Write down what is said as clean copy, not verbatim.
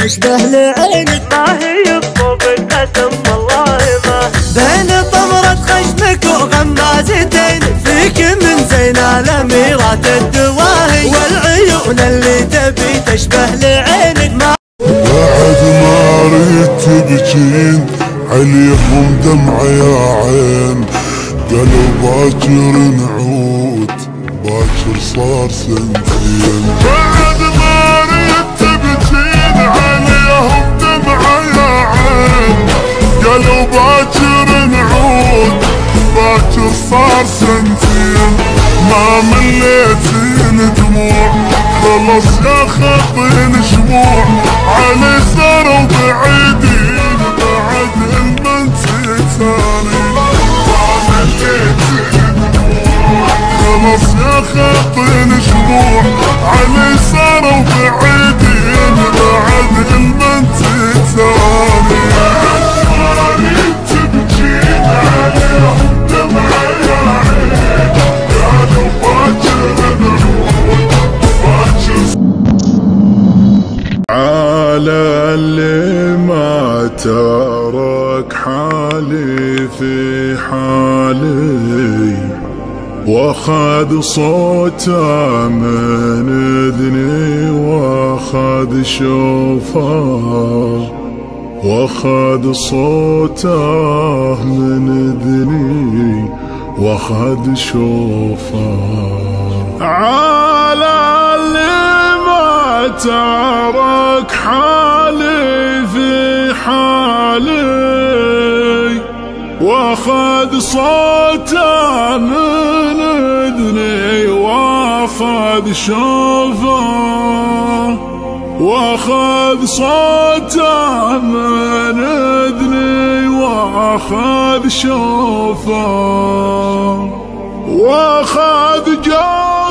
تشبه لعينك، ما هي بطوب القسم والله ما. بين طمرة خشمك وغمازتين فيك من زين الأميرات الدواهي، والعيون اللي تبي تشبه لعينك. بعد ما ريت تبجين عليهم دمعة يا عين، قالوا باكر نعود باكر صار سنتين. بعد ما ريت تبجين عليهم دمعة يا عين، قالوا باكر نعود باكر صار سنتين. ما مليت الدموع خلص يا خطين شموع، علي صاروا بعيدين بعد المنسيتاني. ما مليت الدموع خلص يا خطين شموع، علي صاروا بعيدين بعد المنسيتاني. تبكين عليهم دمعة يا عين، قالوا باكر نعود باكر. على اللي ما ترك حالي في حالي، واخذ صوته من اذني واخذ شوفه، واخذ صوته من اذني واخذ شوفه. على اللي ما ترك حالي في حالي، واخذ صوته من اذني واخذ شوفه، واخذ صوته من اذني واخذ شوفه، واخذ جوفه